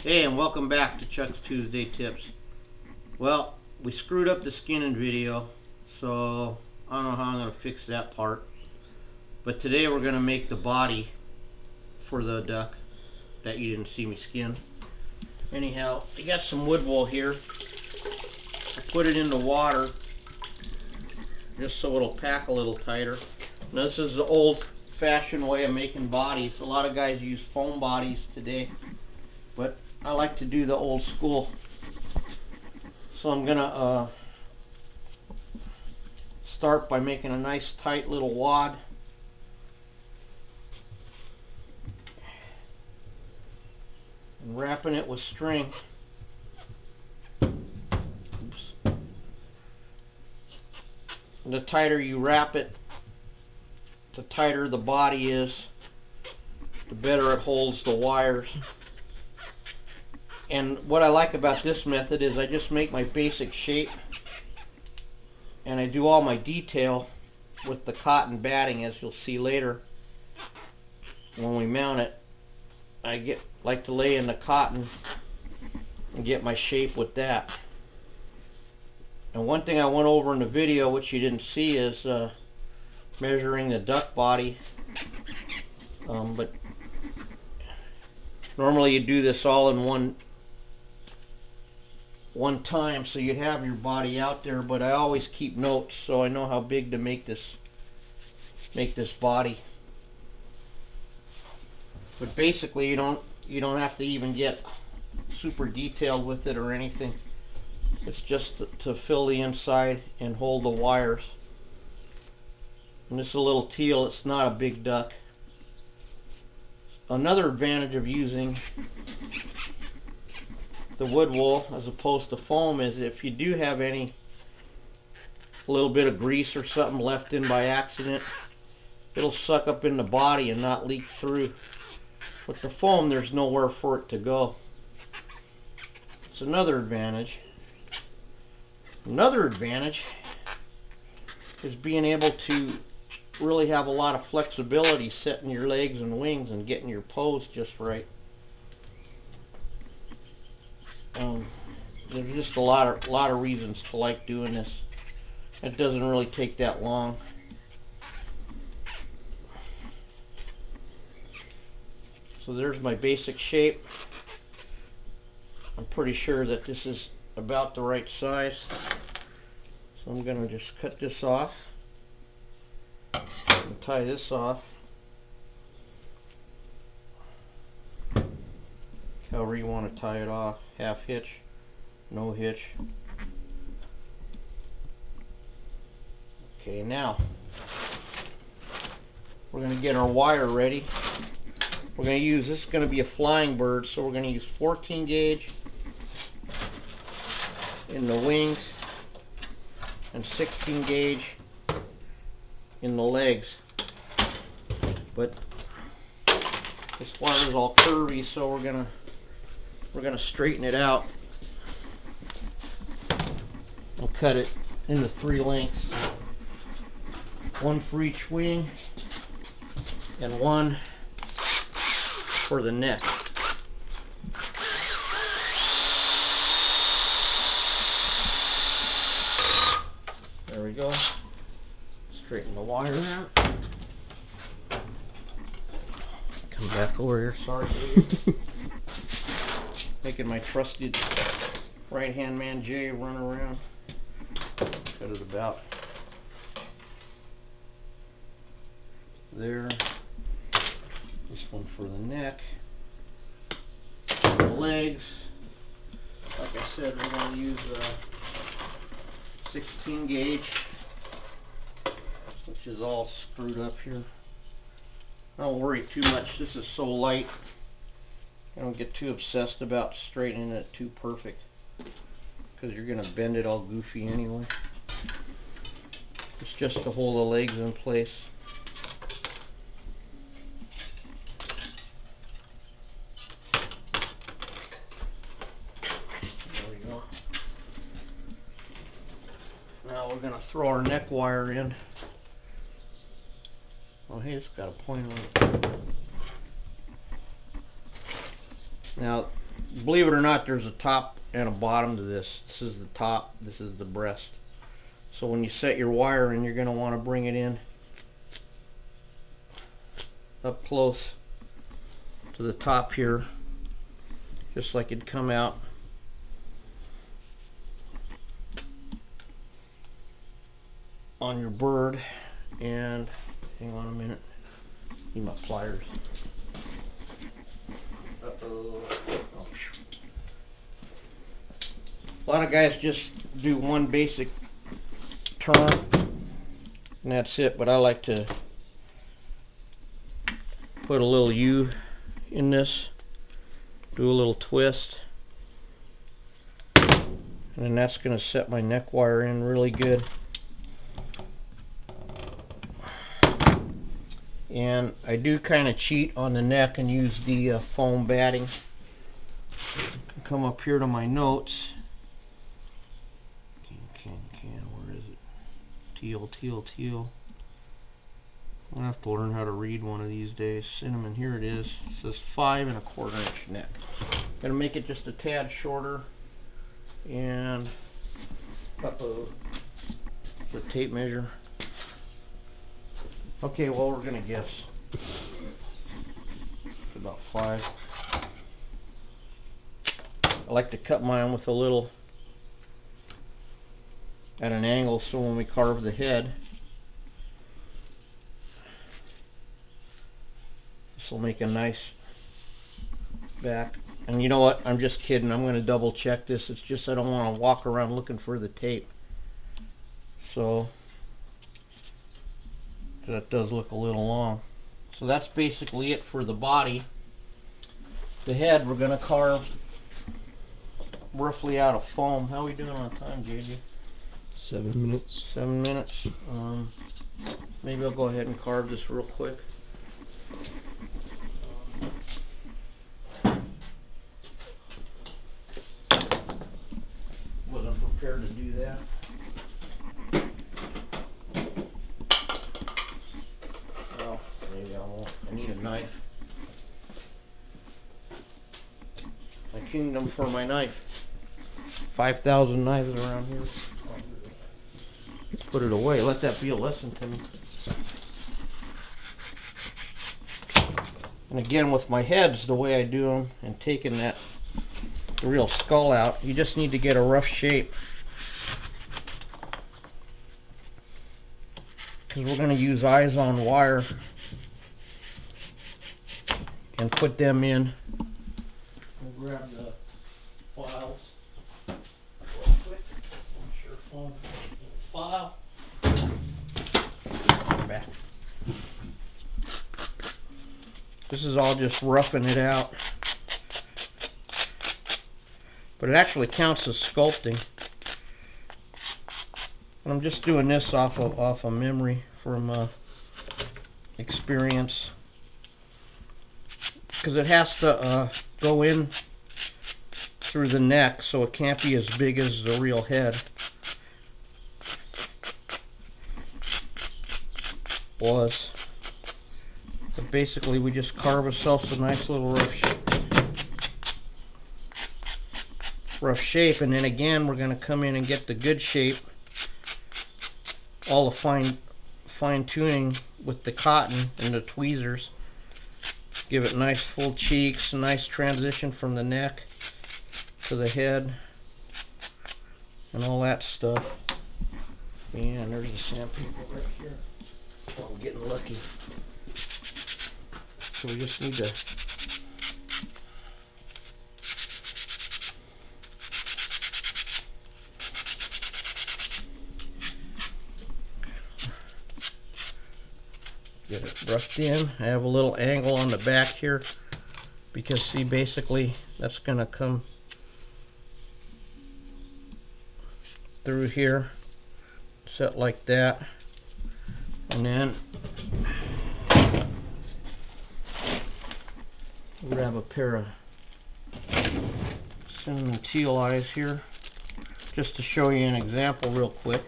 Hey, and welcome back to Chuck's Tuesday Tips. Well, we screwed up the skinning video, so I don't know how I'm going to fix that part. But today we're going to make the body for the duck that you didn't see me skin. Anyhow, I got some wood wool here. I put it in the water just so it'll pack a little tighter. Now, this is the old-fashioned way of making bodies. A lot of guys use foam bodies today, but I like to do the old school. So I'm gonna start by making a nice tight little wad. And wrapping it with string. Oops. And the tighter you wrap it, the tighter the body is, the better it holds the wires. And what I like about this method is I just make my basic shape and I do all my detail with the cotton batting, as you'll see later. When we mount it, I like to lay in the cotton and get my shape with that. And one thing I went over in the video, which you didn't see, is measuring the duck body. But normally you do this all in one time, so you'd have your body out there, but I always keep notes so I know how big to make this body. But basically you don't have to even get super detailed with it or anything. It's just to fill the inside and hold the wires. And this is a little teal, it's not a big duck. Another advantage of using the wood wool as opposed to foam is if you do have a little bit of grease or something left in by accident, it'll suck up in the body and not leak through. With the foam, there's nowhere for it to go. It's another advantage. Another advantage is being able to really have a lot of flexibility setting your legs and wings and getting your pose just right. There's just a lot of reasons to like doing this. It doesn't really take that long. So there's my basic shape. I'm pretty sure that this is about the right size. So I'm going to just cut this off and tie this off. However you want to tie it off. Half hitch, no hitch. Okay, now we're going to get our wire ready. We're going to use, this is going to be a flying bird, so we're going to use 14 gauge in the wings and 16 gauge in the legs. But this wire is all curvy, so we're going to straighten it out. We'll cut it into 3 lengths. One for each wing and one for the neck. There we go. Straighten the wire out. Come back over here, sorry. Making my trusted right hand man Jay run around. Cut it about there. This one for the neck, the legs. Like I said, we're going to use 16 gauge, which is all screwed up here. Don't worry too much, this is so light. I don't get too obsessed about straightening it too perfect, because you're going to bend it all goofy anyway. It's just to hold the legs in place. Now we're going to throw our neck wire in. Oh, hey, it's got a point on it. Now, believe it or not, there's a top and a bottom to this. This is the top, this is the breast. So when you set your wire in, you're going to want to bring it in up close to the top here, just like it'd come out on your bird. And hang on a minute, need my pliers. Uh-oh. Oh. A lot of guys just do one basic turn and that's it, but I like to put a little U in this, do a little twist, and then that's going to set my neck wire in really good. And I do kind of cheat on the neck and use the foam batting. Come up here to my notes. Where is it? Teal. I'm gonna have to learn how to read one of these days. Cinnamon, here it is. It says 5 1/4 inch neck. Gonna make it just a tad shorter. And the tape measure. Okay, well, we're gonna guess. It's about 5. I like to cut mine with a little at an angle, so when we carve the head, this will make a nice back. And you know what? I'm just kidding. I'm going to double check this. It's just I don't want to walk around looking for the tape. So that does look a little long. So that's basically it for the body. The head we're going to carve roughly out of foam. How are we doing on time, JJ? 7 minutes. 7 minutes. Maybe I'll go ahead and carve this real quick. Wasn't prepared to do that. Well, maybe I won't. I need a knife. My kingdom for my knife. 5,000 knives around here. Put it away. Let that be a lesson to me. And again, with my heads, the way I do them, and taking that real skull out, you just need to get a rough shape. Because we're going to use eyes on wire and put them in. I'll grab the files real quick. I'm sure phone file. Back. This is all just roughing it out, but it actually counts as sculpting. And I'm just doing this off of memory from experience, because it has to go in through the neck, so it can't be as big as the real head was. But basically we just carve ourselves a nice little rough shape, and then again we're going to come in and get the good shape, all the fine tuning with the cotton and the tweezers. Give it nice full cheeks, a nice transition from the neck to the head and all that stuff. And there's the sandpaper right here. Oh, I'm getting lucky. So we just need to get it roughed in. I have a little angle on the back here because, see, basically that's going to come through here, set like that, and then grab a pair of cinnamon teal eyes here just to show you an example real quick.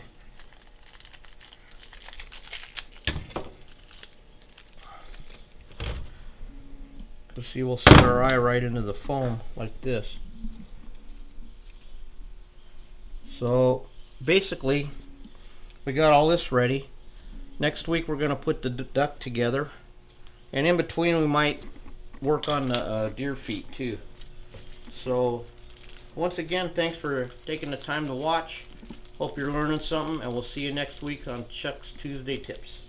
So see, we'll set our eye right into the foam like this. So basically, we got all this ready. Next week we're going to put the duck together, and in between we might work on the deer feet too. So once again, thanks for taking the time to watch. Hope you're learning something, and we'll see you next week on Chuck's Tuesday Tips.